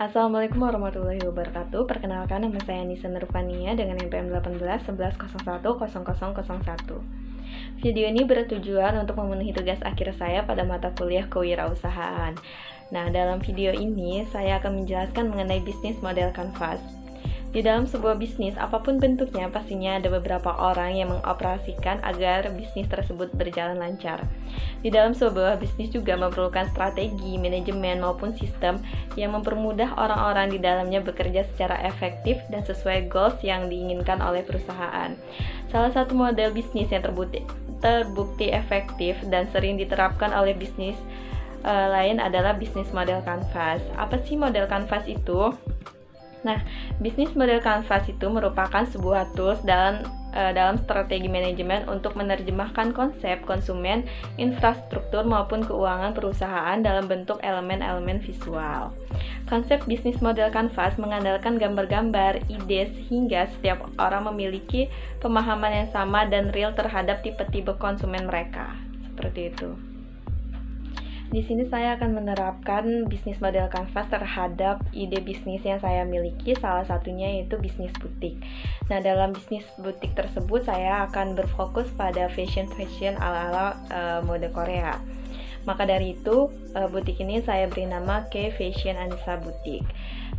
Assalamualaikum warahmatullahi wabarakatuh. Perkenalkan, nama saya Nisa Nurfania dengan NPM 18 1101 0001. Video ini bertujuan untuk memenuhi tugas akhir saya pada mata kuliah kewirausahaan. Nah, dalam video ini saya akan menjelaskan mengenai bisnis model kanvas. Di dalam sebuah bisnis, apapun bentuknya, pastinya ada beberapa orang yang mengoperasikan agar bisnis tersebut berjalan lancar. Di dalam sebuah bisnis juga memerlukan strategi, manajemen, maupun sistem yang mempermudah orang-orang di dalamnya bekerja secara efektif dan sesuai goals yang diinginkan oleh perusahaan. Salah satu model bisnis yang terbukti efektif dan sering diterapkan oleh bisnis lain adalah bisnis model kanvas. Apa sih model kanvas itu? Nah, bisnis model kanvas itu merupakan sebuah tools dalam strategi manajemen untuk menerjemahkan konsep konsumen, infrastruktur maupun keuangan perusahaan dalam bentuk elemen-elemen visual. Konsep bisnis model kanvas mengandalkan gambar-gambar, ide sehingga setiap orang memiliki pemahaman yang sama dan real terhadap tipe-tipe konsumen mereka. Seperti itu. Di sini saya akan menerapkan bisnis model kanvas terhadap ide bisnis yang saya miliki, salah satunya yaitu bisnis butik. Nah, dalam bisnis butik tersebut saya akan berfokus pada fashion ala-ala mode Korea. Maka dari itu, butik ini saya beri nama K Fashion Anissa Boutique.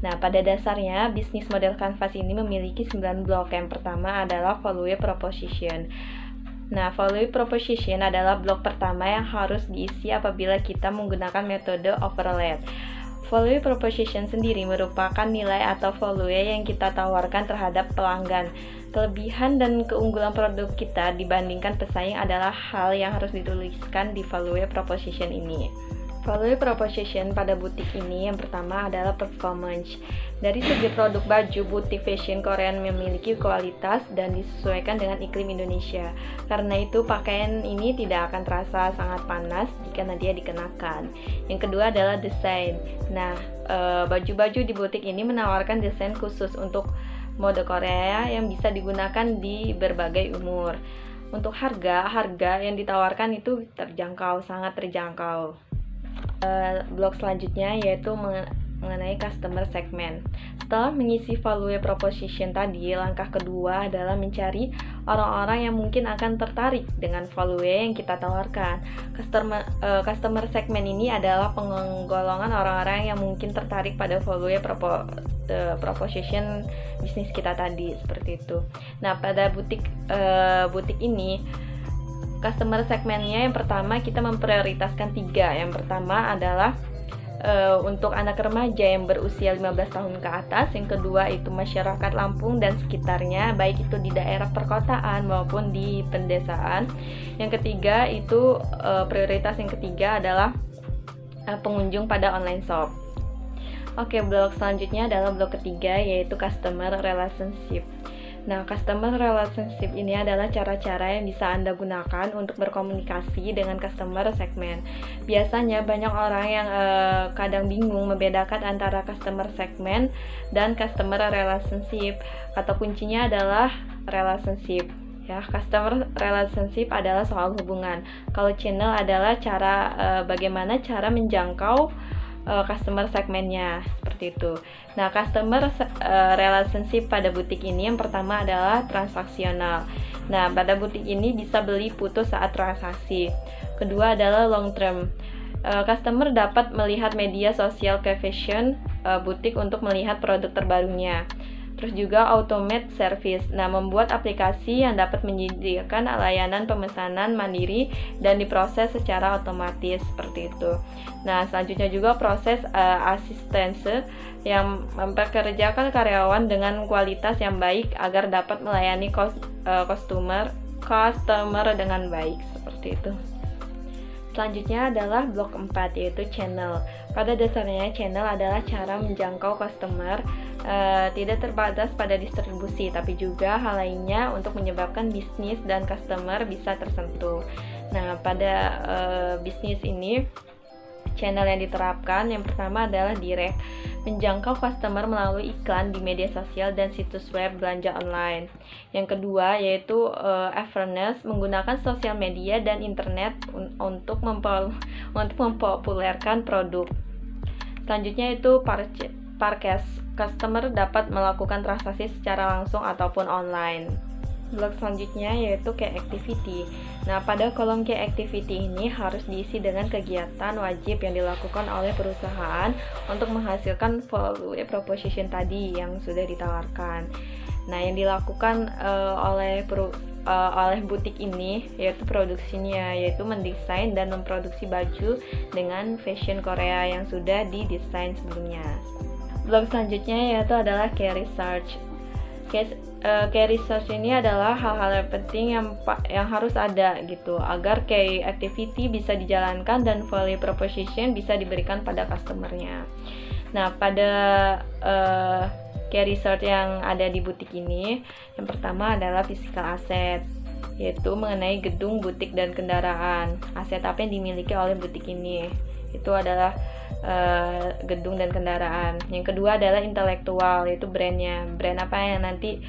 Nah, pada dasarnya bisnis model kanvas ini memiliki 9 blok. Yang pertama adalah value proposition. Nah, value proposition adalah blok pertama yang harus diisi apabila kita menggunakan metode overlap. Value proposition sendiri merupakan nilai atau value yang kita tawarkan terhadap pelanggan. Kelebihan dan keunggulan produk kita dibandingkan pesaing adalah hal yang harus dituliskan di value proposition ini. Value proposition pada butik ini yang pertama adalah performance. Dari segi produk baju, butik fashion Korean memiliki kualitas dan disesuaikan dengan iklim Indonesia. Karena itu pakaian ini tidak akan terasa sangat panas jika nanti dikenakan. Yang kedua adalah desain. Nah, baju-baju di butik ini menawarkan desain khusus untuk mode Korea yang bisa digunakan di berbagai umur. Untuk harga yang ditawarkan itu terjangkau, sangat terjangkau. Blok selanjutnya yaitu mengenai customer segment. Setelah mengisi value proposition tadi, langkah kedua adalah mencari orang-orang yang mungkin akan tertarik dengan value yang kita tawarkan. Customer segment ini adalah penggolongan orang-orang yang mungkin tertarik pada value proposition bisnis kita tadi, seperti itu. Nah, pada butik ini customer segmennya yang pertama kita memprioritaskan 3. Yang pertama adalah untuk anak remaja yang berusia 15 tahun ke atas. Yang kedua itu masyarakat Lampung dan sekitarnya, baik itu di daerah perkotaan maupun di pedesaan. Yang ketiga itu prioritas yang ketiga adalah pengunjung pada online shop. Oke, blok selanjutnya adalah blok ketiga yaitu customer relationship. Nah, customer relationship ini adalah cara-cara yang bisa Anda gunakan untuk berkomunikasi dengan customer segment. Biasanya banyak orang yang kadang bingung membedakan antara customer segment dan customer relationship. Kata kuncinya adalah relationship. Ya, customer relationship adalah soal hubungan. Kalau channel adalah bagaimana cara menjangkau customer segmennya, seperti itu. Nah, customer relationship pada butik ini yang pertama adalah transaksional. Nah, pada butik ini bisa beli putus saat transaksi. Kedua adalah long term. Customer dapat melihat media sosial ke fashion butik untuk melihat produk terbarunya. Terus juga automate service. Nah, membuat aplikasi yang dapat menyediakan layanan pemesanan mandiri dan diproses secara otomatis, seperti itu. Nah, selanjutnya juga proses asistense yang mempekerjakan karyawan dengan kualitas yang baik agar dapat melayani customer dengan baik, seperti itu. Selanjutnya adalah blok 4 yaitu channel. Pada dasarnya channel adalah cara menjangkau customer, tidak terbatas pada distribusi, tapi juga hal lainnya untuk menyebabkan bisnis dan customer bisa tersentuh. Nah, pada bisnis ini channel yang diterapkan yang pertama adalah direct, menjangkau customer melalui iklan di media sosial dan situs web belanja online. Yang kedua yaitu awareness, menggunakan sosial media dan internet untuk mempopulerkan produk. Selanjutnya itu customer dapat melakukan transaksi secara langsung ataupun online. Blok selanjutnya yaitu key activity. Nah, pada kolom key activity ini harus diisi dengan kegiatan wajib yang dilakukan oleh perusahaan untuk menghasilkan value proposition tadi yang sudah ditawarkan. Nah, yang dilakukan oleh butik ini yaitu produksinya, yaitu mendesain dan memproduksi baju dengan fashion Korea yang sudah didesain sebelumnya. Blok selanjutnya yaitu adalah key research. Key research ini adalah hal-hal yang penting yang harus ada gitu agar key activity bisa dijalankan dan value proposition bisa diberikan pada customernya. Nah, pada key research yang ada di butik ini, yang pertama adalah physical asset, yaitu mengenai gedung, butik, dan kendaraan. Aset apa yang dimiliki oleh butik ini? Itu adalah gedung dan kendaraan. Yang kedua adalah intelektual, yaitu brandnya. Brand apa yang nanti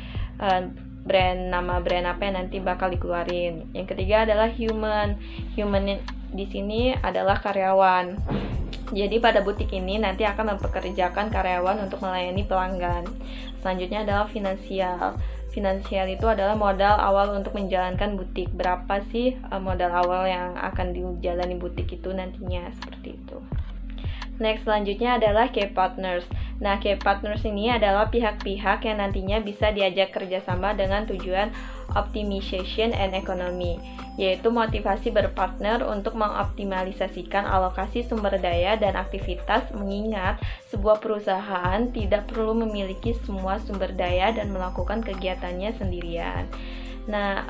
nama brand apa yang nanti bakal dikeluarin. Yang ketiga adalah human. Human di sini adalah karyawan. Jadi pada butik ini nanti akan mempekerjakan karyawan untuk melayani pelanggan. Selanjutnya adalah finansial. Finansial itu adalah modal awal untuk menjalankan butik. Berapa sih modal awal yang akan dijalani butik itu nantinya, seperti itu. Next, selanjutnya adalah key partners. Nah, key partners ini adalah pihak-pihak yang nantinya bisa diajak kerjasama dengan tujuan optimization and economy, yaitu motivasi berpartner untuk mengoptimalisasikan alokasi sumber daya dan aktivitas, mengingat sebuah perusahaan tidak perlu memiliki semua sumber daya dan melakukan kegiatannya sendirian. Nah,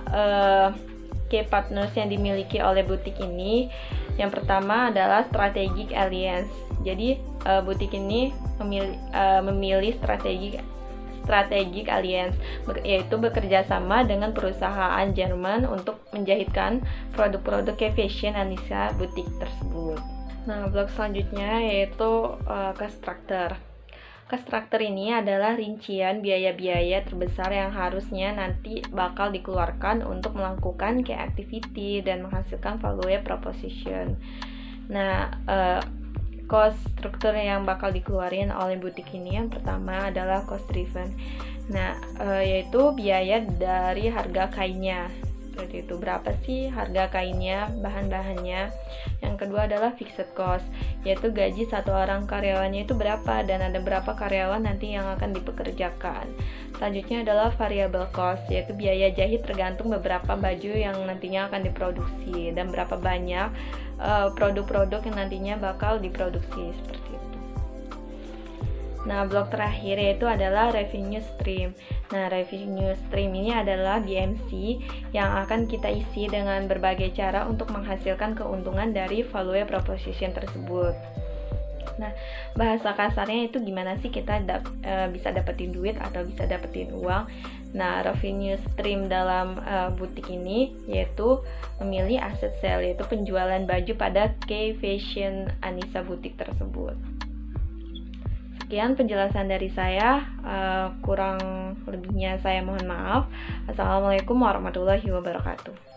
key partners yang dimiliki oleh butik ini, yang pertama adalah strategic alliance. Jadi butik ini memilih strategic alliance, yaitu bekerja sama dengan perusahaan Jerman untuk menjahitkan produk-produk fashion Anissa butik tersebut. Nah, blok selanjutnya yaitu cost structure. Cost structure ini adalah rincian biaya-biaya terbesar yang harusnya nanti bakal dikeluarkan untuk melakukan key activity dan menghasilkan value proposition. Nah, cost structure yang bakal dikeluarin oleh butik ini yang pertama adalah cost driven. Nah, yaitu biaya dari harga kainnya. Seperti itu, berapa sih harga kainnya, bahan-bahannya. Yang kedua adalah fixed cost, yaitu gaji satu orang karyawannya itu berapa dan ada berapa karyawan nanti yang akan dipekerjakan. Selanjutnya adalah variable cost, yaitu biaya jahit tergantung beberapa baju yang nantinya akan diproduksi dan berapa banyak produk-produk yang nantinya bakal diproduksi, seperti itu. Nah, blok terakhir yaitu adalah revenue stream. Nah, revenue stream ini adalah BMC yang akan kita isi dengan berbagai cara untuk menghasilkan keuntungan dari value proposition tersebut. Nah, bahasa kasarnya itu gimana sih kita bisa dapetin duit atau bisa dapetin uang. Nah, revenue stream dalam butik ini yaitu memilih aset sale, yaitu penjualan baju pada key fashion Anissa butik tersebut. Sekian penjelasan dari saya, kurang lebihnya saya mohon maaf. Assalamualaikum warahmatullahi wabarakatuh.